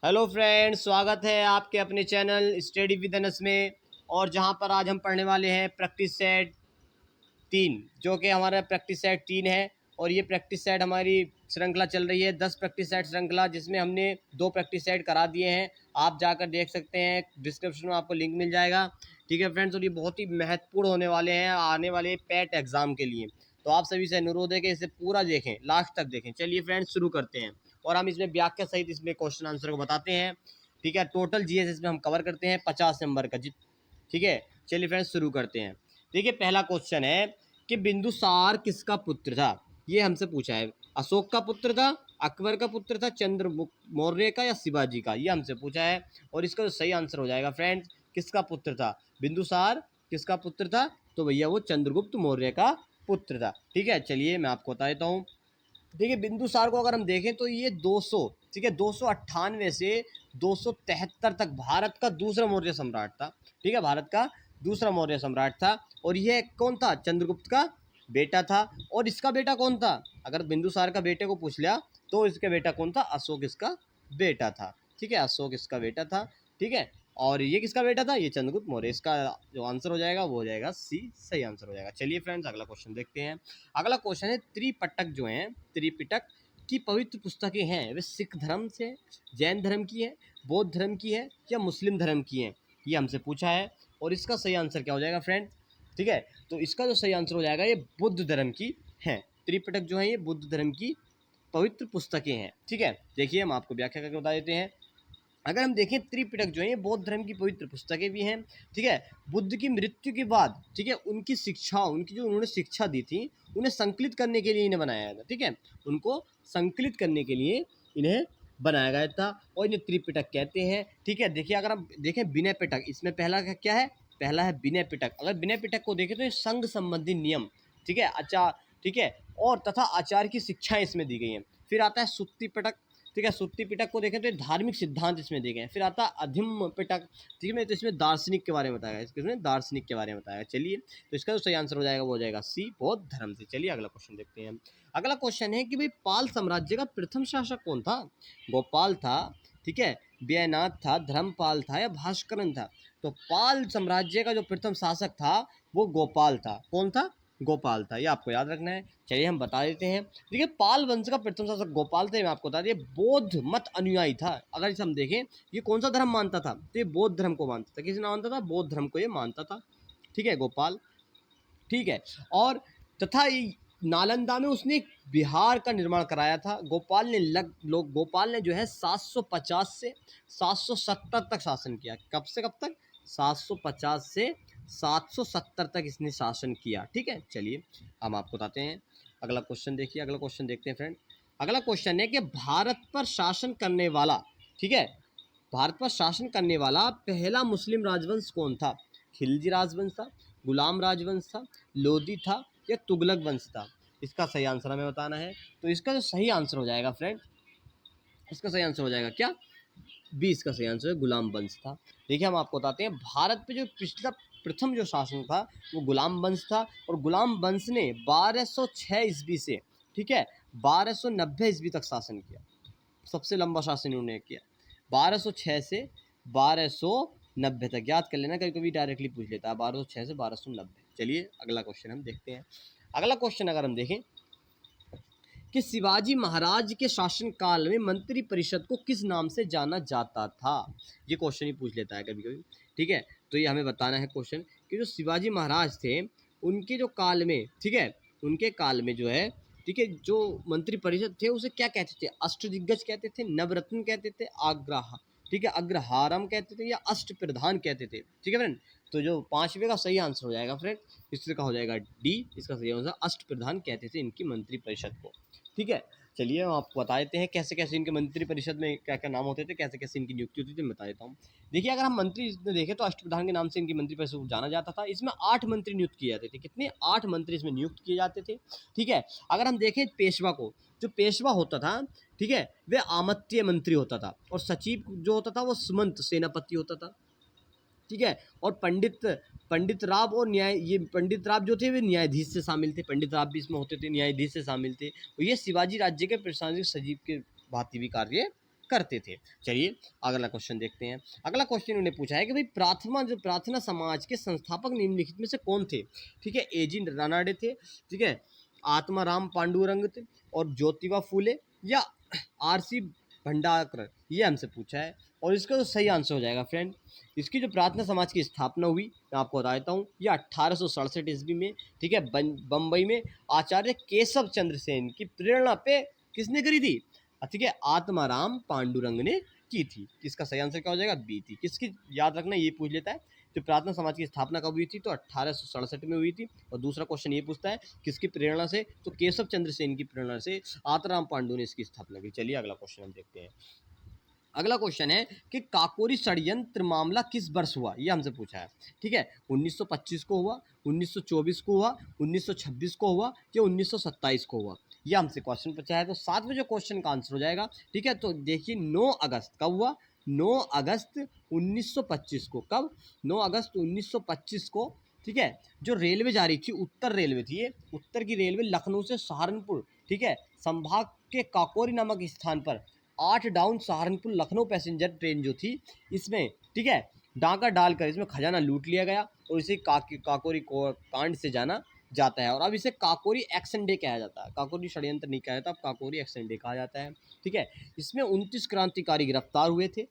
Hello friends, स्वागत है आपके अपने चैनल स्टडी विद अनस में। और जहां पर आज हम पढ़ने वाले हैं प्रैक्टिस सेट 3, जो कि हमारा प्रैक्टिस सेट 3 है। और ये प्रैक्टिस सेट हमारी श्रृंखला चल रही है 10 प्रैक्टिस सेट श्रृंखला, जिसमें हमने 2 प्रैक्टिस सेट करा दिए हैं। आप जाकर देख सकते हैं, डिस्क्रिप्शन में आपको लिंक मिल जाएगा। ठीक है फ्रेंड्स, और ये बहुत ही महत्वपूर्ण होने वाले हैं आने वाले पैट एग्जाम के लिए। तो आप सभी से अनुरोध है कि इसे पूरा देखें, लास्ट तक देखें। चलिए फ्रेंड्स, शुरू करते हैं और हम इसमें व्याख्या सहित इसमें क्वेश्चन आंसर को बताते हैं। ठीक है, टोटल जीएस इसमें हम कवर करते हैं 50 नंबर का। ठीक है, चलिए फ्रेंड्स शुरू करते हैं। देखिए, पहला क्वेश्चन है कि बिंदुसार किसका पुत्र था। ये हमसे पूछा है। अशोक का पुत्र था, अकबर का पुत्र था, चंद्रगुप्त मौर्य का या शिवाजी का, ये हमसे पूछा है। और इसका जो सही आंसर हो जाएगा फ्रेंड्स, किसका पुत्र था बिंदुसार, किसका पुत्र था, तो भैया वो चंद्रगुप्त मौर्य का पुत्र था। ठीक है, चलिए मैं आपको बता देता हूँ। देखिए, बिंदुसार को अगर हम देखें तो ये 200, ठीक है, 298 से 273 तक भारत का दूसरा मौर्य सम्राट था। ठीक है, भारत का दूसरा मौर्य सम्राट था। और यह कौन था? चंद्रगुप्त का बेटा था। और इसका बेटा कौन था? अगर बिंदुसार का बेटे को पूछ लिया तो इसका बेटा कौन था? अशोक इसका बेटा था। ठीक है, अशोक इसका बेटा था। ठीक है, और ये किसका बेटा था? ये चंद्रगुप्त मौर्य। इसका जो आंसर हो जाएगा वो हो जाएगा सी, सही आंसर हो जाएगा। चलिए फ्रेंड्स, अगला क्वेश्चन देखते हैं। अगला क्वेश्चन है, त्रिपिटक जो है, त्रिपिटक की पवित्र पुस्तकें हैं वे सिख धर्म से, जैन धर्म की है, बौद्ध धर्म की है या मुस्लिम धर्म की है, ये हमसे पूछा है। और इसका सही आंसर क्या हो जाएगा फ्रेंड? ठीक है, तो इसका जो सही आंसर हो जाएगा, ये बुद्ध धर्म की है। त्रिपिटक जो है ये बुद्ध धर्म की पवित्र पुस्तकें हैं। ठीक है, देखिए हम आपको व्याख्या करके बता देते हैं। अगर हम देखें, त्रिपिटक जो है ये बौद्ध धर्म की पवित्र पुस्तकें भी हैं। ठीक है, बुद्ध की मृत्यु के बाद, ठीक है, उनकी शिक्षा, उनकी जो उन्होंने शिक्षा दी थी, उन्हें संकलित करने के लिए इन्हें बनाया गया था। ठीक है, उनको संकलित करने के लिए इन्हें बनाया गया था और इन्हें त्रिपिटक कहते हैं। ठीक है, देखिए अगर हम देखें विनय पिटक, इसमें पहला क्या है? पहला है विनय पिटक। अगर विनय पिटक को देखें तो ये संघ संबंधी नियम, ठीक है, आचार, ठीक है, और तथा आचार की शिक्षाएं इसमें दी गई हैं। फिर आता है सुत्ति पिटक। ठीक है, सुत्ति पिटक को देखें तो धार्मिक सिद्धांत इसमें दिए गए हैं। फिर आता है अधिम पिटक। ठीक है, तो इसमें दार्शनिक के बारे में बताया गया, इसमें दार्शनिक के बारे में बताया। चलिए, तो इसका जो सही आंसर हो जाएगा वो हो जाएगा सी, बौद्ध धर्म से। चलिए अगला क्वेश्चन देखते हैं। अगला क्वेश्चन है कि भाई पाल साम्राज्य का प्रथम शासक कौन था? गोपाल था, ठीक है, व्ययनाथ था, धर्मपाल था या भास्करन था। तो पाल साम्राज्य का जो प्रथम शासक था वो गोपाल था। कौन था? गोपाल था, ये आपको याद रखना है। चलिए हम बता देते हैं। देखिए, पाल वंश का प्रथम शासक गोपाल थे। मैं आपको बता दिए, बौद्ध मत अनुयायी था। अगर इसे हम देखें, ये कौन सा धर्म मानता था? तो ये बौद्ध धर्म को मानता था। किसे मानता था? बौद्ध धर्म को ये मानता था। ठीक है, गोपाल। ठीक है, और तथा नालंदा में उसने एक बिहार का निर्माण कराया था। गोपाल ने जो है 750 से 770 तक शासन किया। कब से कब तक? 750 से 770 तक इसने शासन किया। ठीक है, चलिए हम आपको बताते हैं। अगला क्वेश्चन देखिए, अगला क्वेश्चन देखते हैं फ्रेंड। अगला क्वेश्चन है कि भारत पर शासन करने वाला, ठीक है, भारत पर शासन करने वाला पहला मुस्लिम राजवंश कौन था? खिलजी राजवंश था, गुलाम राजवंश था, लोधी था या तुगलक वंश था? इसका सही आंसर हमें बताना है। तो इसका जो सही आंसर हो जाएगा फ्रेंड, इसका सही आंसर हो जाएगा क्या? 20 का सही आंसर है गुलाम वंश था। देखिए हम आपको बताते हैं, भारत पे जो पिछला प्रथम जो शासन था वो गुलाम वंश था। और गुलाम वंश ने 1206 ईस्वी से, ठीक है, 1290 ईस्वी तक शासन किया। सबसे लंबा शासन उन्होंने किया 1206 से 1290 तक। याद कर लेना, कभी कभी डायरेक्टली पूछ लेता है 1206 से 1290। चलिए अगला क्वेश्चन हम देखते हैं। अगला क्वेश्चन अगर हम देखें कि शिवाजी महाराज के शासनकाल में मंत्री परिषद को किस नाम से जाना जाता था? ये क्वेश्चन ही पूछ लेता है कभी कभी। ठीक है, तो ये हमें बताना है क्वेश्चन कि जो शिवाजी महाराज थे उनके जो काल में, ठीक है, उनके काल में जो है, ठीक है, जो मंत्री परिषद थे उसे क्या कहते थे? अष्टदिग्गज कहते थे, नवरत्न कहते थे, आग्रह, ठीक है, अग्रहारम कहते थे या अष्ट प्रधान कहते थे। ठीक है फ्रेंड, तो जो 5वें का सही आंसर हो जाएगा फ्रेंड, इसका हो जाएगा डी। इसका सही आंसर अष्ट प्रधान कहते थे इनकी मंत्री परिषद को। ठीक है, चलिए हम आपको बता देते हैं कैसे कैसे इनके मंत्री परिषद में क्या क्या नाम होते थे, कैसे कैसे इनकी नियुक्ति होती थी, मैं बता देता हूँ। देखिए, अगर हम मंत्री देखें तो अष्टप्रधान के नाम से इनकी मंत्री परिषद को जाना जाता था। इसमें 8 मंत्री नियुक्त किए जाते थे। कितने? 8 मंत्री इसमें नियुक्त किए जाते थे। ठीक है, अगर हम देखें पेशवा को, जो पेशवा होता था, ठीक है, वह आमत्य मंत्री होता था। और सचिव जो होता था वो सुमंत सेनापति होता था। ठीक है, और पंडित राव और ये पंडित राव जो थे वे न्यायाधीश से शामिल थे। पंडित राव भी इसमें होते थे, न्यायाधीश से शामिल थे। और ये शिवाजी राज्य के प्रशासनिक सचिव के भांति भी कार्य करते थे। चलिए अगला क्वेश्चन देखते हैं। अगला क्वेश्चन उन्होंने पूछा है कि भाई प्रार्थना समाज के संस्थापक निम्नलिखित में से कौन थे। ठीक है, एजी रानाडे थे, ठीक है, आत्माराम पांडुरंग थे, और ज्योतिबा फूले, या आरसी भंडारकर, ये हमसे पूछा है। और इसका जो सही आंसर हो जाएगा फ्रेंड, इसकी जो प्रार्थना समाज की स्थापना हुई मैं आपको बता देता हूँ, ये 1867 ईस्वी में, ठीक है, बम्बई में आचार्य केशव चंद्र सेन की प्रेरणा पे किसने करी थी, ठीक है, आत्माराम पांडुरंग ने की थी। इसका सही आंसर क्या हो जाएगा, बी थी। किसकी, याद रखना, ये पूछ लेता है जो प्रार्थना समाज की स्थापना कब हुई थी, तो 1867 में हुई थी। और दूसरा क्वेश्चन ये पूछता है किसकी प्रेरणा से, तो केशव चंद्र सेन की प्रेरणा से आत्माराम पांडु ने इसकी स्थापना की। चलिए अगला क्वेश्चन हम देखते हैं। अगला क्वेश्चन है कि काकोरी षड्यंत्र मामला किस वर्ष हुआ, ये हमसे पूछा है। ठीक है, 1925 को हुआ, 1924 को हुआ, 1926 को हुआ, या 1927 को हुआ, ये हमसे क्वेश्चन पूछा है। तो 7वें जो क्वेश्चन का आंसर हो जाएगा। ठीक है, तो देखिए 9 अगस्त कब हुआ, 9 अगस्त 1925 को। कब, 9 अगस्त 1925 को। ठीक है, जो रेलवे जा रही थी, उत्तर रेलवे थी ये, उत्तर की रेलवे लखनऊ से सहारनपुर, ठीक है, संभाग के काकोरी नामक स्थान पर 8 down Saharanpur Lucknow passenger train जो थी, इसमें, ठीक है, डाका डालकर इसमें खजाना लूट लिया गया, और इसे काकोरी कांड से जाना जाता है। और अब इसे काकोरी एक्शन डे कहा जाता है, काकोरी षड्यंत्र नहीं कहा जाता, अब काकोरी एक्शन डे कहा जाता है। ठीक है, इसमें 29 क्रांतिकारी गिरफ्तार हुए थे।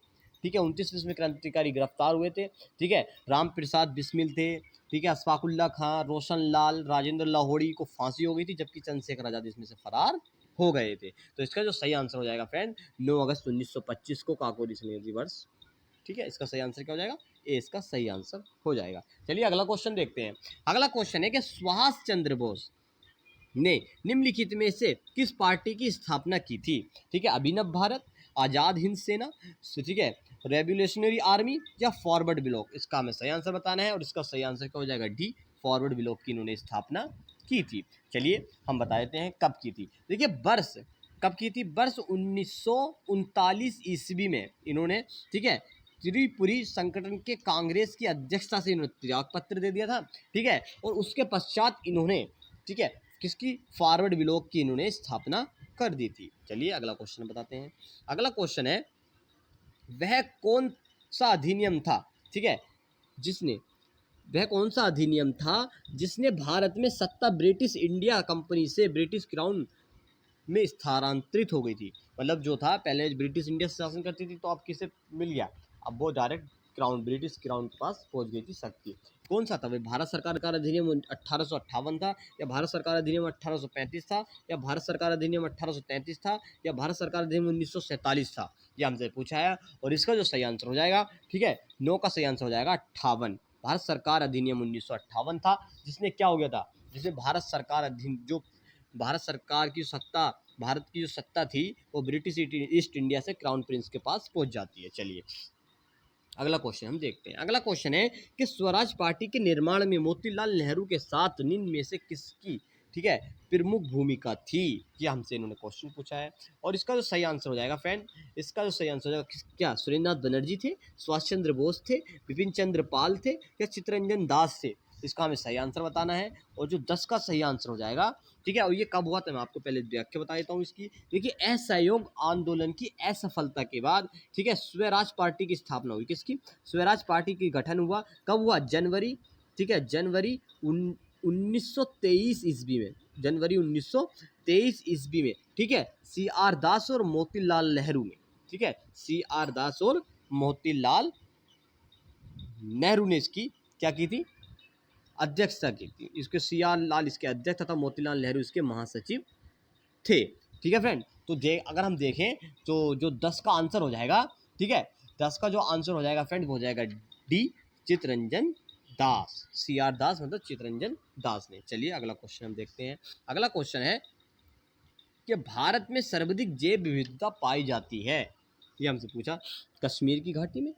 ठीक है, 29 इसमें क्रांतिकारी गिरफ्तार हुए थे। ठीक है, राम प्रसाद बिस्मिल थे, ठीक है, अशफाकुल्ला खां, रोशन लाल, राजेंद्र लाहौड़ी को फांसी हो गई थी, जबकि चंद्रशेखर आजाद इसमें से फरार हो गए थे। तो इसका जो सही आंसर हो जाएगा फ्रेंड, 9 अगस्त 1925 को काकोरी षड्यंत्र दिवस। ठीक है, इसका सही आंसर क्या हो जाएगा, ए इसका सही आंसर हो जाएगा। चलिए अगला क्वेश्चन देखते हैं। अगला क्वेश्चन है कि सुभाष चंद्र बोस ने निम्नलिखित में से किस पार्टी की स्थापना की थी। ठीक है, अभिनव भारत, आजाद हिंद सेना, ठीक है, रेवोल्यूशनरी आर्मी, या फॉरवर्ड ब्लॉक। इसका हमें सही आंसर बताना है, और इसका सही आंसर क्या हो जाएगा, डी, फॉरवर्ड ब्लॉक की इन्होंने स्थापना की थी। चलिए हम बता देते हैं कब की थी। देखिए वर्ष कब की थी, वर्ष 1939 ईस्वी में इन्होंने, ठीक है, त्रिपुरी संगठन के कांग्रेस की अध्यक्षता से इन्होंने त्याग पत्र दे दिया था। ठीक है, और उसके पश्चात इन्होंने, ठीक है, किसकी, फॉरवर्ड ब्लॉक की इन्होंने स्थापना कर दी थी। चलिए अगला क्वेश्चन बताते हैं। अगला क्वेश्चन है, वह कौन सा अधिनियम था, ठीक है, जिसने, वह कौन सा अधिनियम था जिसने भारत में सत्ता ब्रिटिश इंडिया कंपनी से ब्रिटिश क्राउन में स्थानांतरित हो गई थी। मतलब जो था पहले ब्रिटिश इंडिया से शासन करती थी, तो अब किसे मिल गया, अब वो डायरेक्ट क्राउन, ब्रिटिश क्राउन के पास पहुंच गई थी शक्ति। कौन सा था भाई, भारत सरकार का अधिनियम 1858 था, या भारत सरकार अधिनियम 1835 था, या भारत सरकार अधिनियम 1833 था, या भारत सरकार अधिनियम 1947 था, ये हमसे पूछा है। और इसका जो सही आंसर हो जाएगा, ठीक है, 9 का सही आंसर हो जाएगा 58। भारत सरकार अधिनियम 1958 था, जिसने क्या हो गया था, जिसे भारत सरकार अधिनियम, जो भारत सरकार की सत्ता, भारत की जो सत्ता थी वो ब्रिटिश ईस्ट इंडिया से क्राउन प्रिंस के पास पहुंच जाती है। चलिए अगला क्वेश्चन हम देखते हैं। अगला क्वेश्चन है कि स्वराज पार्टी के निर्माण में मोतीलाल नेहरू के साथ निम्न में से किसकी, ठीक है, प्रमुख भूमिका थी, ये हमसे इन्होंने क्वेश्चन पूछा है। और इसका जो सही आंसर हो जाएगा फ्रेंड, इसका जो सही आंसर हो जाएगा, क्या सुरेंद्रनाथ बनर्जी थे, सुभाष चंद्र बोस थे, विपिन चंद्र पाल थे, या चित्तरंजन दास थे, इसका हमें सही आंसर बताना है। और जो 10 का सही आंसर हो जाएगा, ठीक है, और ये कब हुआ था मैं आपको पहले व्याख्या बता देता हूँ इसकी। देखिए असहयोग आंदोलन की असफलता के बाद, ठीक है, स्वराज पार्टी की स्थापना हुई। किसकी, स्वराज पार्टी की गठन हुआ, कब हुआ, जनवरी, ठीक है, जनवरी 1923 ईस्वी में, जनवरी 1923 ईस्वी में। ठीक है, CR दास और मोतीलाल नेहरू ने, ठीक है, CR दास और मोतीलाल नेहरू ने इसकी क्या की थी, अध्यक्षता की थी। इसके CR लाल इसके अध्यक्ष तथा मोतीलाल नेहरू इसके महासचिव थे। ठीक है फ्रेंड, तो अगर हम देखें तो जो 10 का आंसर हो जाएगा, ठीक है, 10 का जो आंसर हो जाएगा फ्रेंड वो हो जाएगा डी, चित्तरंजन दास, CR दास मतलब चित्तरंजन दास ने। चलिए अगला क्वेश्चन हम देखते हैं। अगला क्वेश्चन है कि भारत में सर्वाधिक जैव विविधता पाई जाती है, ये हमसे पूछा, कश्मीर की घाटी में,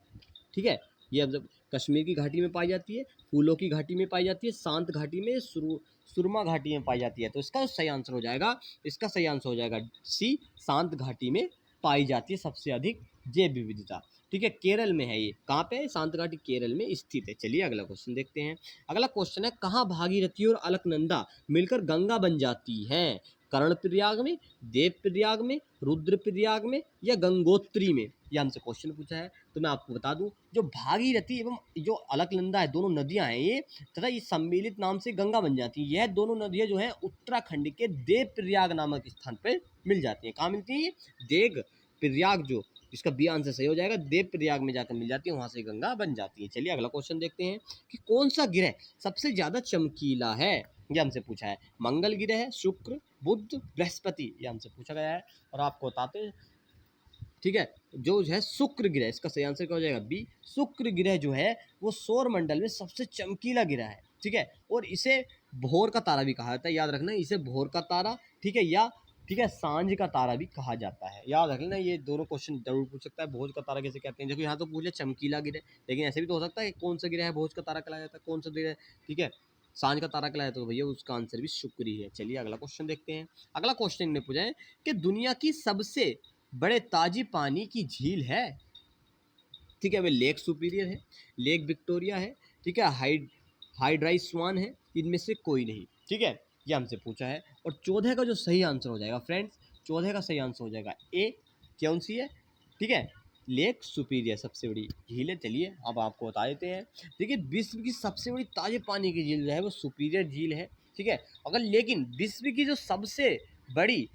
ठीक है, ये मतलब कश्मीर की घाटी में पाई जाती है, फूलों की घाटी में पाई जाती है, शांत घाटी में, सुरमा घाटी में पाई जाती है। तो इसका सही आंसर हो जाएगा, इसका सही आंसर हो जाएगा सी, शांत घाटी में पाई जाती है सबसे अधिक जैव विविधता। ठीक है, केरल में है ये, कहाँ पे है, शांत घाटी केरल में स्थित है। चलिए अगला क्वेश्चन देखते हैं। अगला क्वेश्चन है, कहाँ भागीरथी और अलकनंदा मिलकर गंगा बन जाती हैं, कर्णप्रयाग में, देवप्रयाग में, रुद्रप्रयाग में या गंगोत्री में? ये हमसे क्वेश्चन पूछा है। तो मैं आपको बता दूं, जो भागीरथी एवं जो अलकनंदा है, दोनों नदियां हैं ये, तथा ये सम्मिलित नाम से गंगा बन जाती है। यह दोनों नदियां जो है उत्तराखंड के देवप्रयाग नामक स्थान पर मिल जाती हैं। कहाँ मिलती है? देव प्रयाग, जो इसका बी आंसर सही हो जाएगा, देव प्रयाग में जाकर मिल जाती है, वहां से गंगा बन जाती है। चलिए अगला क्वेश्चन देखते हैं कि कौन सा ग्रह सबसे ज्यादा चमकीला है? ये हमसे पूछा है। मंगल ग्रह है, शुक्र, बुध, बृहस्पति? ये हमसे पूछा गया है और आपको बताते हैं। ठीक है, जो है शुक्र ग्रह, इसका सही आंसर क्या हो जाएगा? बी। शुक्र ग्रह जो है वो सौर मंडल में सबसे चमकीला ग्रह है। ठीक है, और इसे भोर का तारा भी कहा जाता है, याद रखना, इसे भोर का तारा, ठीक है, या ठीक है सांझ का तारा भी कहा जाता है। याद रख लेना, ये दोनों क्वेश्चन जरूर पूछ सकता है। भोज का तारा कैसे कहते हैं? देखो यहाँ तो पूछ लिया चमकीला ग्रह, लेकिन ऐसे भी तो हो सकता है कौन सा ग्रह है भोज का तारा कहलाया जाता है, कौन सा ग्रह, ठीक है, सांझ का तारा कहलाया, तो भैया उसका आंसर भी शुक्र ही है। चलिए अगला क्वेश्चन देखते हैं। अगला क्वेश्चन ने पूछा है कि दुनिया की सबसे बड़े ताजी पानी की झील है? ठीक है, वे लेक सुपीरियर है, लेक विक्टोरिया है, ठीक है, हाइड्राई स्वान है, इनमें से कोई नहीं। ठीक है, ये हमसे पूछा है। और 14 का जो सही आंसर हो जाएगा फ्रेंड्स, 14 का सही आंसर हो जाएगा ए। कौन सी है? ठीक है, लेक सुपीरियर सबसे बड़ी झील है। चलिए अब आपको बता देते हैं। देखिए विश्व की सबसे बड़ी ताजे पानी की झील जो है वो सुपीरियर झील है। ठीक है, अगर लेकिन विश्व की जो सबसे बड़ी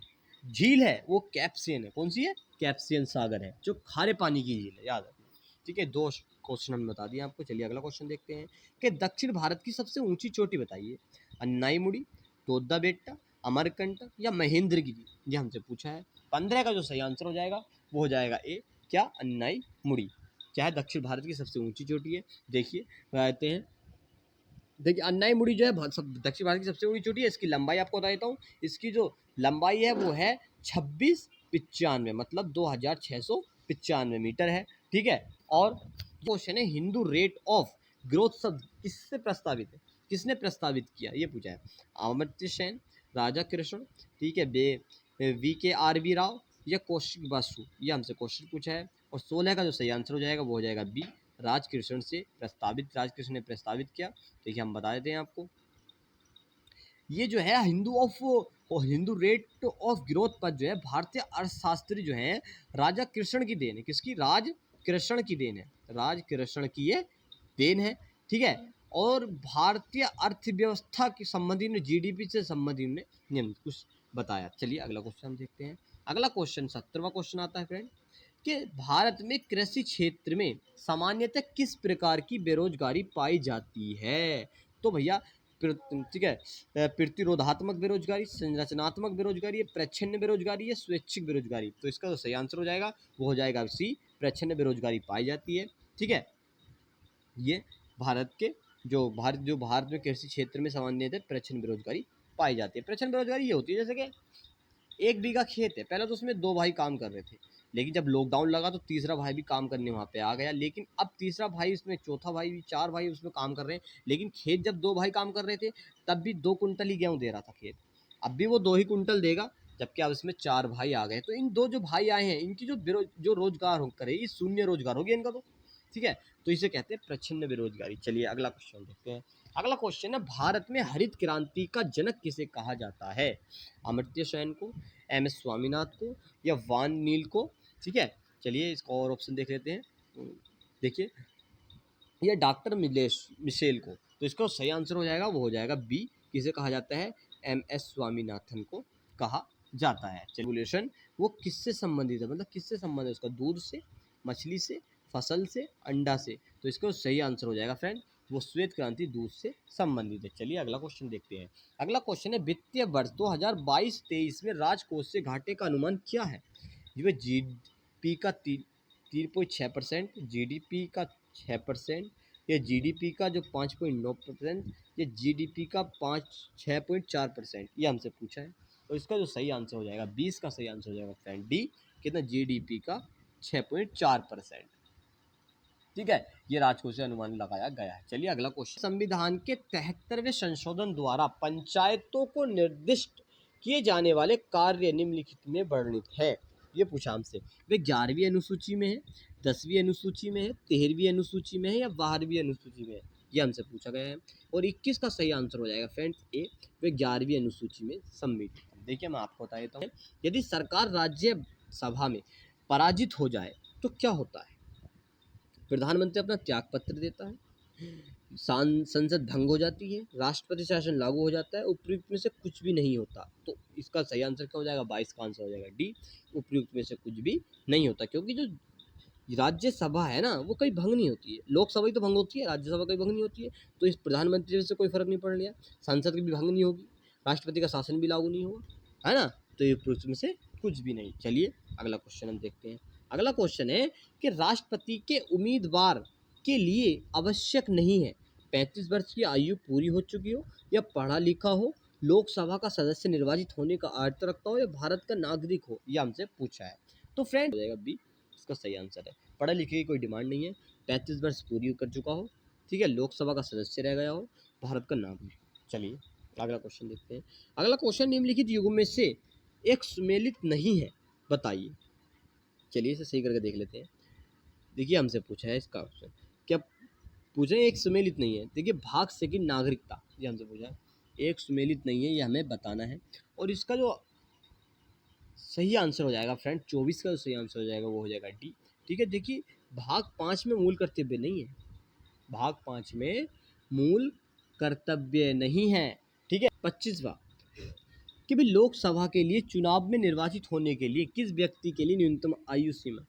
झील है वो कैप्सियन है। कौन सी है? कैप्सियन सागर है, जो खारे पानी की झील है, याद रखना। ठीक है, 2 क्वेश्चन हमने बता दिए आपको। चलिए अगला क्वेश्चन देखते हैं कि दक्षिण भारत की सबसे ऊंची चोटी बताइए। अन्नाईमुड़ी, तोदा बेट्टा, अमरकंटक या महेंद्रगिरी? ये हमसे पूछा है। 15 का जो सही आंसर हो जाएगा वो हो जाएगा ए, क्या? अन्नाईमुड़ी। क्या है? दक्षिण भारत की सबसे ऊंची चोटी है। देखिए बताते हैं। देखिए अन्नाईमुड़ी जो है दक्षिण भारत की सबसे ऊंची चोटी है। इसकी लंबाई आपको बता देता हूँ। इसकी जो लंबाई है वो है 2695, मतलब 2695 मीटर है। ठीक है, और क्वेश्चन है हिंदू रेट ऑफ ग्रोथ शब्द किससे प्रस्तावित है? किसने प्रस्तावित किया? ये पूछा है। अमर्त्य सेन, राजा कृष्ण, ठीक है, VKRB राव या कौशिक बासु? ये हमसे क्वेश्चन पूछा है। और 16 का जो सही आंसर हो जाएगा वो हो जाएगा बी, राजकृष्ण से प्रस्तावित, राजकृष्ण ने प्रस्तावित किया। देखिए हम बता देते हैं आपको। ये जो है हिंदू रेट ऑफ ग्रोथ पर जो है भारतीय अर्थशास्त्री जो है राजा कृष्ण की देन है। किसकी? राज कृष्ण की देन है। राज कृष्ण की ये देन है। ठीक है, और भारतीय अर्थव्यवस्था की संबंधी ने, GDP से संबंधित ने निम्न कुछ बताया। चलिए अगला क्वेश्चन हम देखते हैं। अगला क्वेश्चन 17वां क्वेश्चन आता है फ्रेंड कि भारत में कृषि क्षेत्र में सामान्यतः किस प्रकार की बेरोजगारी पाई जाती है? तो भैया ठीक है, प्रतिरोधात्मक बेरोजगारी, संरचनात्मक बेरोजगारी, प्रच्छन्न बेरोजगारी या स्वैच्छिक बेरोजगारी? तो इसका जो सही आंसर हो जाएगा वो हो जाएगा सी, प्रच्छन्न बेरोजगारी पाई जाती है। ठीक है, ये भारत में कृषि क्षेत्र में सामान्यतः प्रच्छन्न बेरोजगारी पाई जाती है। प्रच्छन्न बेरोजगारी ये होती है जैसे कि 1 बीघा खेत है, पहले तो उसमें 2 भाई काम कर रहे थे, लेकिन जब लॉकडाउन लगा तो तीसरा भाई भी काम करने वहाँ पे आ गया। लेकिन अब तीसरा भाई उसमें, चौथा भाई भी, 4 भाई उसमें काम कर रहे हैं। लेकिन खेत जब 2 भाई काम कर रहे थे तब भी 2 कुंटल ही गेहूँ दे रहा था खेत, अब भी वो 2 ही कुंटल देगा, जबकि अब इसमें 4 भाई आ गए। तो इन 2 जो भाई आए हैं इनकी जो रोजगार करे, ये शून्य रोजगार हो गया इनका। तो ठीक है, तो इसे कहते हैं प्रच्छन्न बेरोजगारी। चलिए अगला क्वेश्चन देखते हैं। अगला क्वेश्चन है भारत में हरित क्रांति का जनक किसे कहा जाता है? अमर्त्य सेन को, MS स्वामीनाथ को या वान नील को? ठीक है, चलिए इसका और ऑप्शन देख लेते हैं। देखिए ये डॉक्टर मिशेल को। तो इसका सही आंसर हो जाएगा वो हो जाएगा बी, किसे कहा जाता है? MS स्वामीनाथन को कहा जाता है। रेगुलेशन वो किससे संबंधित है, मतलब किससे संबंधित है? उसका दूध से, मछली से, फसल से, अंडा से? तो इसका सही आंसर हो जाएगा फ्रेंड वो श्वेत क्रांति दूध से संबंधित है। चलिए अगला क्वेश्चन देखते हैं। अगला क्वेश्चन है वित्तीय वर्ष 2022-23 में राजकोष से घाटे का अनुमान क्या है? ये GDP का 3.6%, GDP का 6%, या GDP का जो 5.9%, या GDP का 6.4%? ये हमसे पूछा है। तो इसका जो सही आंसर हो जाएगा 20 का सही आंसर हो जाएगा फ्रेंड डी, कितना? GDP का 6.4%। ठीक है, ये राजकोषीय अनुमान लगाया गया है। चलिए अगला क्वेश्चन, संविधान के 73वें संशोधन द्वारा पंचायतों को निर्दिष्ट किए जाने वाले कार्य निम्नलिखित में वर्णित है? ये पूछा हमसे। वे 11वीं अनुसूची में है, 10वीं अनुसूची में है, 13वीं अनुसूची में है या 12वीं अनुसूची में है? ये हमसे पूछा गया है। और 21 का सही आंसर हो जाएगा फ्रेंड्स ए, वे 11वीं अनुसूची में सम्मिलित देखिए मैं आपको बता देता हूँ, यदि सरकार राज्यसभा में पराजित हो जाए तो क्या होता है? प्रधानमंत्री अपना त्यागपत्र देता है, संसद भंग हो जाती है, राष्ट्रपति शासन लागू हो जाता है, उपयुक्त में से कुछ भी नहीं होता। तो इसका सही आंसर क्या हो जाएगा? 22 का आंसर हो जाएगा डी, उपयुक्त में से कुछ भी नहीं होता। क्योंकि जो राज्यसभा है ना वो कहीं भंग नहीं होती है, लोकसभा ही तो भंग होती है, राज्यसभा कहीं भंग नहीं होती है। तो इस प्रधानमंत्री से कोई फर्क नहीं पड़ रहा, संसद की भी भंग नहीं होगी, राष्ट्रपति का शासन भी लागू नहीं होगा, है ना। तो ये उपयुक्त में से कुछ भी नहीं। चलिए अगला क्वेश्चन हम देखते हैं। अगला क्वेश्चन है कि राष्ट्रपति के उम्मीदवार के लिए आवश्यक नहीं है 35 वर्ष की आयु पूरी हो चुकी हो या पढ़ा लिखा हो, लोकसभा का सदस्य निर्वाचित होने का अर्हता रखता हो या भारत का नागरिक हो, यह हमसे पूछा है। तो फ्रेंड हो जाएगा बी, इसका सही आंसर है। पढ़े लिखे की कोई डिमांड नहीं है, 35 वर्ष पूरी कर चुका हो, ठीक है, लोकसभा का सदस्य रह गया हो, भारत का नागरिक। चलिए अगला क्वेश्चन देखते हैं। अगला क्वेश्चन, निम्नलिखित युगों में से एक सुमेलित नहीं है, बताइए। चलिए इसे सही करके देख लेते हैं। देखिए हमसे पूछा है इसका ऑप्शन, क्या पूछे? एक सुमेलित नहीं है। देखिए भाग से की नागरिकता, ये हमसे पूछा है, एक सुमेलित नहीं है, ये हमें बताना है। और इसका जो सही आंसर हो जाएगा फ्रेंड, 24 का जो सही आंसर हो जाएगा वो हो जाएगा डी, ठीक है। देखिए भाग 5 में मूल कर्तव्य नहीं है, भाग 5 में मूल कर्तव्य नहीं है, ठीक है। 25वां, कि भाई लोकसभा के लिए चुनाव में निर्वाचित होने के लिए किस व्यक्ति के लिए न्यूनतम आयु सीमा,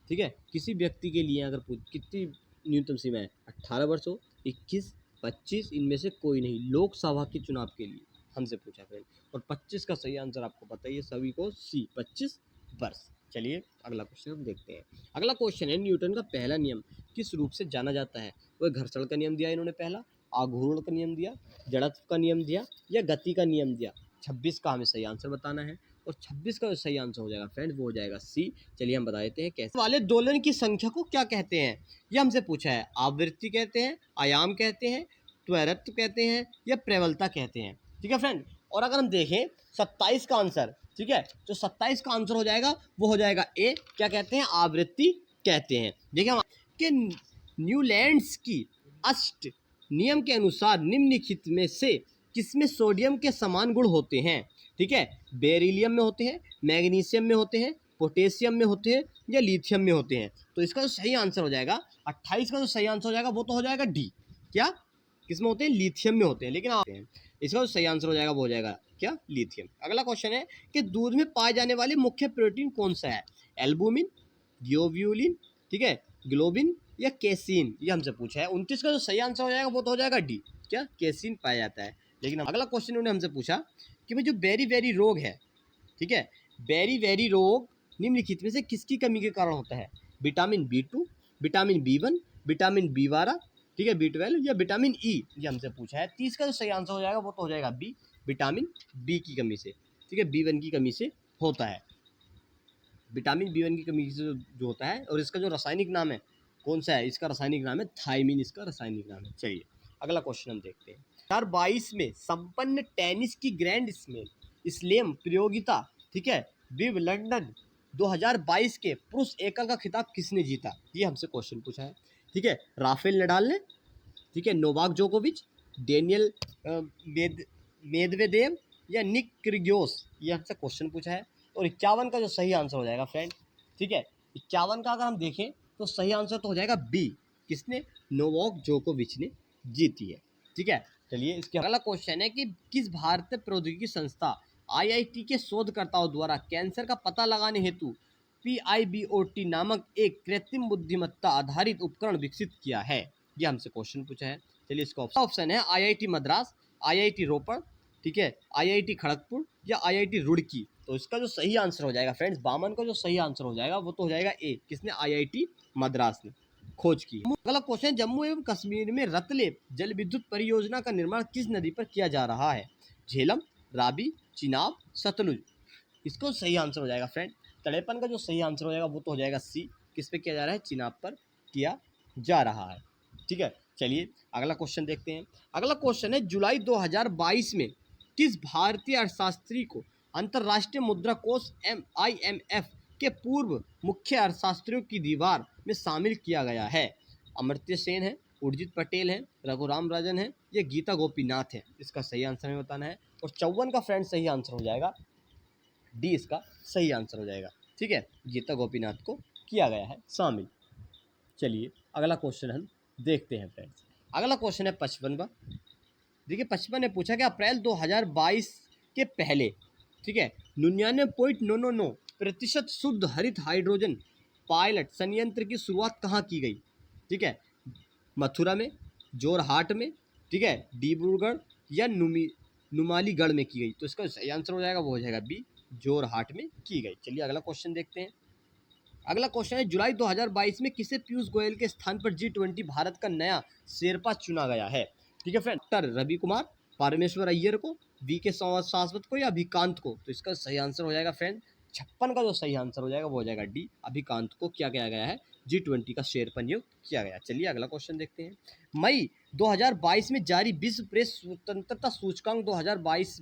ठीक है, किसी व्यक्ति के लिए अगर कितनी न्यूनतम सीमा है? 18 वर्ष हो, 21, 25, इनमें से कोई नहीं, लोकसभा के चुनाव के लिए हमसे पूछा फ्रेंड। और 25 का सही आंसर आपको पता ही है सभी को, सी, 25 वर्ष। चलिए अगला क्वेश्चन हम देखते हैं। अगला क्वेश्चन है, न्यूटन का पहला नियम किस रूप से जाना जाता है? वह घर्षण का नियम दिया इन्होंने पहला, आघूर्ण का नियम दिया, जड़त्व का नियम दिया, या गति का नियम दिया। 26 का हमें सही आंसर बताना है, और 26 का जो सही आंसर हो जाएगा फ्रेंड वो हो जाएगा सी। चलिए हम बता देते हैं कैसे। वाले दोलन की संख्या को क्या कहते हैं? ये हमसे पूछा है। आवृत्ति कहते हैं, आयाम कहते हैं, त्वरत्व कहते हैं, या प्रबलता कहते हैं, ठीक है फ्रेंड। और अगर हम देखें 27 का आंसर, ठीक है, जो 27 का आंसर हो जाएगा वो हो जाएगा ए, क्या कहते हैं? आवृत्ति कहते हैं। देखिए हम कि न्यूलैंड्स की अष्ट नियम के अनुसार निम्नलिखित में से किसमें सोडियम के समान गुण होते हैं? ठीक है, बेरिलियम में होते हैं, मैग्नीशियम में होते हैं, पोटेशियम में होते हैं, या लिथियम में होते हैं। तो इसका जो सही आंसर हो जाएगा 28 का जो सही आंसर हो जाएगा वो तो हो जाएगा डी, क्या किसमें होते हैं? लिथियम में होते हैं। लेकिन आप इसका जो सही आंसर हो जाएगा वो हो जाएगा क्या? लिथियम। अगला क्वेश्चन है कि दूध में पाए जाने वाले मुख्य प्रोटीन कौन सा है? एल्बुमिन, ग्लोब्यूलिन, ठीक है, ग्लोबिन, या केसिन, ये हमसे पूछा है। 29 का जो सही आंसर हो जाएगा वो तो हो जाएगा डी, क्या केसिन पाया जाता है। लेकिन अगला क्वेश्चन उन्होंने हमसे पूछा कि भाई जो बेरी वेरी रोग है, ठीक है, बेरी वेरी रोग निम्नलिखित में से किसकी कमी के कारण होता है? Vitamin B2, vitamin B1, vitamin B12, ठीक है, B12, या विटामिन ई, ये हमसे पूछा है। 30 का जो सही आंसर हो जाएगा वो तो हो जाएगा बी, विटामिन बी की कमी से, ठीक है, B1 की कमी से होता है, विटामिन B1 की कमी से जो होता है। और इसका जो रासायनिक नाम है कौन सा है? इसका रासायनिक नाम है थायमिन, इसका रासायनिक नाम है। चलिए अगला क्वेश्चन हम देखते हैं। 2022 में संपन्न टेनिस की ग्रैंड स्लैम प्रतियोगिता, ठीक है, विंबलडन 2022 के पुरुष एकल का खिताब किसने जीता? ये हमसे क्वेश्चन पूछा है, ठीक है, राफेल नडाल ने, ठीक है, नोवाक जोकोविच, डेनियल मेदवेदेव, या निक क्रिगियोस, ये हमसे क्वेश्चन पूछा है। और 51 का जो सही आंसर हो जाएगा फ्रेंड, ठीक है, 51 का अगर हम देखें तो सही आंसर तो हो जाएगा बी, किसने? नोवाक जोकोविच ने जीती है, ठीक है। चलिए इसके अगला क्वेश्चन है कि किस भारतीय प्रौद्योगिकी संस्था IIT के शोधकर्ताओं द्वारा कैंसर का पता लगाने हेतु PIBOT नामक एक कृत्रिम बुद्धिमत्ता आधारित उपकरण विकसित किया है? ये हमसे क्वेश्चन पूछा है। चलिए इसका ऑप्शन है IIT मद्रास, IIT रोपड़, ठीक है, IIT खड़गपुर, या IIT रुड़की। तो इसका जो सही आंसर हो जाएगा फ्रेंड्स, 52 का जो सही आंसर हो जाएगा वो तो हो जाएगा ए, किसने? IIT मद्रास ने खोज की। अगला क्वेश्चन, जम्मू एवं कश्मीर में रतलेब जल विद्युत परियोजना का निर्माण किस नदी पर किया जा रहा है? झेलम, रावी, चिनाब, सतलुज। इसको सही आंसर हो जाएगा फ्रेंड, 53 का जो सही आंसर हो जाएगा वो तो हो जाएगा सी, किस पे किया जा रहा है? चिनाब पर किया जा रहा है, ठीक है। चलिए अगला क्वेश्चन देखते हैं। अगला क्वेश्चन है, जुलाई 2022 में किस भारतीय अर्थशास्त्री को अंतर्राष्ट्रीय मुद्रा कोष IMF के पूर्व मुख्य अर्थशास्त्रियों की दीवार में शामिल किया गया है? अमर्त्य सेन है, उर्जित पटेल है, रघुराम राजन है, या गीता गोपीनाथ है? इसका सही आंसर हमें बताना है। और 54 का फ्रेंड सही आंसर हो जाएगा डी इसका सही आंसर हो जाएगा। ठीक है, गीता गोपीनाथ को किया गया है शामिल। चलिए अगला क्वेश्चन हम देखते हैं फ्रेंड्स। अगला क्वेश्चन है 55वां। देखिए 55 ने पूछा कि अप्रैल 2022 के पहले, ठीक है, 99.999% शुद्ध हरित हाइड्रोजन पायलट संयंत्र की शुरुआत कहाँ की गई? ठीक है, मथुरा में, जोरहाट में, ठीक है, डिब्रूगढ़ या नुमालीगढ़ में की गई। तो इसका सही आंसर हो जाएगा वो हो जाएगा बी, जोरहाट में की गई। चलिए अगला क्वेश्चन देखते हैं। अगला क्वेश्चन है जुलाई 2022 में किसे पीयूष गोयल के स्थान पर G20 भारत का नया शेरपा चुना गया है? ठीक है फ्रेंड, डॉक्टर रवि कुमार, परमेश्वर अय्यर को, वी.के. शाश्वत को या अभिकांत को? तो इसका सही आंसर हो जाएगा फ्रेंड 56 का जो सही आंसर हो जाएगा वो हो जाएगा डी, अभिकांत को क्या किया गया है? G20 का शेरपा नियुक्त किया गया। चलिए अगला क्वेश्चन देखते हैं। मई 2022 में जारी विश्व प्रेस स्वतंत्रता सूचकांक 2022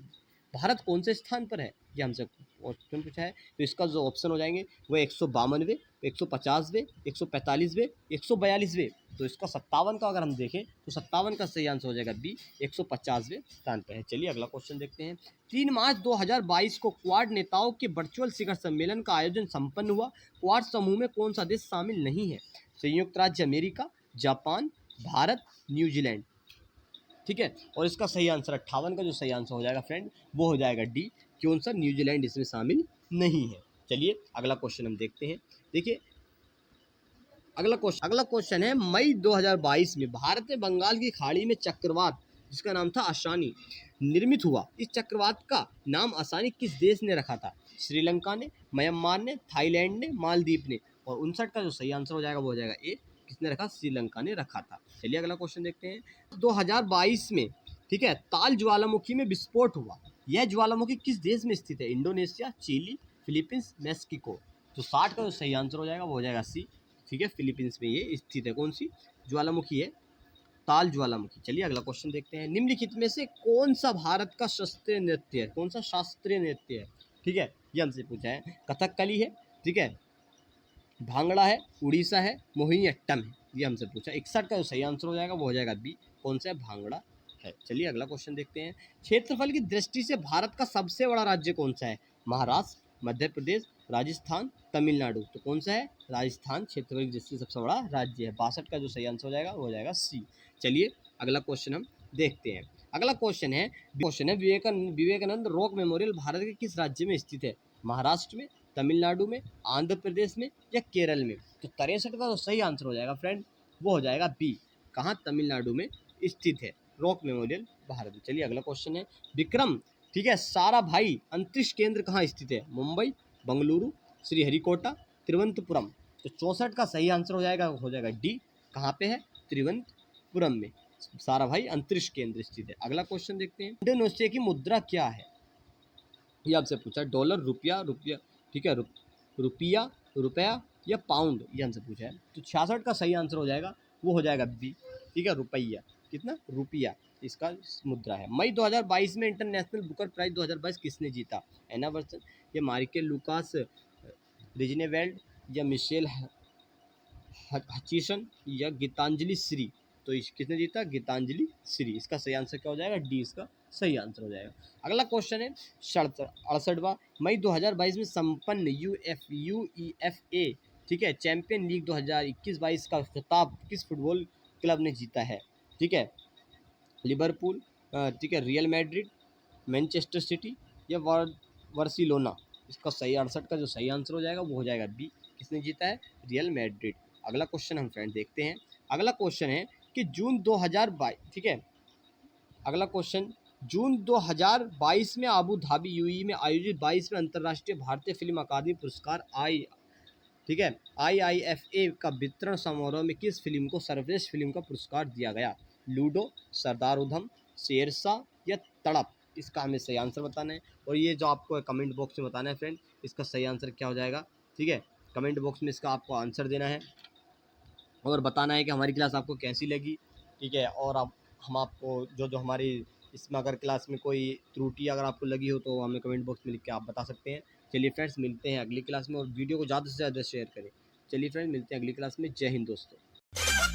भारत कौन से स्थान पर है? ये हमसे क्वेश्चन पूछा है। तो इसका जो ऑप्शन हो जाएंगे वो 152वें, 150वें, 145वें, 142वें। तो इसका 57 का अगर हम देखें तो 57 का सही आंसर हो जाएगा बी, 150वें स्थान पर है। चलिए अगला क्वेश्चन देखते हैं। 3 मार्च 2022 को क्वाड नेताओं के वर्चुअल शिखर सम्मेलन का आयोजन संपन्न हुआ। क्वाड समूह में कौन सा देश शामिल नहीं है? संयुक्त राज्य अमेरिका, जापान, भारत, न्यूजीलैंड। ठीक है, और इसका सही आंसर 58 का जो सही आंसर हो जाएगा फ्रेंड वो हो जाएगा डी, कौन सा? न्यूजीलैंड इसमें शामिल नहीं है। चलिए अगला क्वेश्चन हम देखते हैं। देखिए अगला क्वेश्चन है मई 2022 में भारत में बंगाल की खाड़ी में चक्रवात जिसका नाम था आसानी निर्मित हुआ। इस चक्रवात का नाम आसानी किस देश ने रखा था? श्रीलंका ने, म्यांमार ने, थाईलैंड ने, मालदीव ने। और 59 का जो सही आंसर हो जाएगा वो हो जाएगा ए, किसने रखा? श्रीलंका ने रखा था। चलिए अगला क्वेश्चन देखते हैं। 2022 में, ठीक है, ताल ज्वालामुखी में विस्फोट हुआ। यह ज्वालामुखी किस देश में स्थित है? Indonesia, Chile, Philippines, Mexico. तो 60 का जो सही आंसर हो जाएगा वो हो जाएगा सी, ठीक है, फिलीपींस में ये स्थित है। कौन सी ज्वालामुखी है? ताल ज्वालामुखी। चलिए अगला क्वेश्चन देखते हैं। निम्नलिखित में से कौन सा भारत का शास्त्रीय नृत्य है? कौन सा शास्त्रीय नृत्य है? ठीक है, ये हमसे पूछा है। कथकली है, ठीक है, भांगड़ा है, उड़ीसा है, मोहिनीअट्टम है। ये हमसे पूछा। 61 का जो सही आंसर हो जाएगा वो हो जाएगा बी, कौन सा है? भांगड़ा है। चलिए अगला क्वेश्चन देखते हैं। क्षेत्रफल की दृष्टि से भारत का सबसे बड़ा राज्य कौन सा है? महाराष्ट्र, मध्य प्रदेश, राजस्थान, तमिलनाडु। तो कौन सा है? राजस्थान क्षेत्रफल की दृष्टि से सबसे बड़ा राज्य है। 62 का जो सही आंसर हो जाएगा वो हो जाएगा सी। चलिए अगला क्वेश्चन हम देखते हैं। अगला क्वेश्चन है विवेकानंद रॉक मेमोरियल भारत के किस राज्य में स्थित है? महाराष्ट्र में, तमिलनाडु में, आंध्र प्रदेश में या केरल में? तो 63 का जो सही आंसर हो जाएगा फ्रेंड वो हो जाएगा बी, कहाँ? तमिलनाडु में स्थित है रॉक मेमोरियल भारत में। चलिए अगला क्वेश्चन है। विक्रम, ठीक है, साराभाई अंतरिक्ष केंद्र कहाँ स्थित है? मुंबई, बंगलुरु, श्रीहरिकोटा, तिरुवनंतपुरम। तो 64 का सही आंसर हो जाएगा डी, कहाँ पे है? तिरुवनंतपुरम में साराभाई अंतरिक्ष केंद्र स्थित है। अगला क्वेश्चन देखते हैं। इंडोनेशिया की मुद्रा क्या है? ये आपसे पूछा। डॉलर, रुपया, ठीक है, रुपया, रुपया या पाउंड, ये हमसे पूछा है। तो 66 का सही आंसर हो जाएगा वो हो जाएगा बी, ठीक है, रुपया। कितना? रुपया इसका मुद्रा है। मई 2022 में इंटरनेशनल बुकर प्राइज 2022 किसने जीता? एना वर्सन या मार्के लुकास रिजनेवेल्ड या मिशेल हचिसन या गीतांजलि श्री। तो किसने जीता? गीतांजलि श्री। इसका सही आंसर क्या हो जाएगा? डी इसका सही आंसर हो जाएगा। अगला क्वेश्चन है 68वां। मई 2022 में संपन्न UEFA, ठीक है, चैंपियन लीग 2021-22 का खिताब किस फुटबॉल क्लब ने जीता है? ठीक है, लिवरपूल, ठीक है, रियल मैड्रिड, मैनचेस्टर सिटी या बार्सिलोना। इसका सही 68 का जो सही आंसर हो जाएगा वो हो जाएगा बी, किसने जीता है? Real Madrid. अगला क्वेश्चन हम फ्रेंड देखते हैं। अगला क्वेश्चन है कि जून 2022, ठीक है, अगला क्वेश्चन, जून 2022 में अबू धाबी यूएई में आयोजित 22वें अंतर्राष्ट्रीय भारतीय फिल्म अकादमी पुरस्कार ठीक है, IIFA का वितरण समारोह में किस फिल्म को सर्वश्रेष्ठ फिल्म का पुरस्कार दिया गया? लूडो, सरदार उधम, शेरशाह या तड़प। इसका हमें सही आंसर बताना है और ये जो आपको कमेंट बॉक्स में बताना है फ्रेंड, इसका सही आंसर क्या हो जाएगा? ठीक है, कमेंट बॉक्स में इसका आपको आंसर देना है और बताना है कि हमारी क्लास आपको कैसी लगी। ठीक है, और अब हम आपको जो हमारी इसमें अगर क्लास में कोई त्रुटि अगर आपको लगी हो तो हमें कमेंट बॉक्स में लिख के आप बता सकते हैं। चलिए फ्रेंड्स, मिलते हैं अगली क्लास में और वीडियो को ज़्यादा से ज़्यादा शेयर करें। चलिए फ्रेंड्स, मिलते हैं अगली क्लास में। जय हिंद दोस्तों।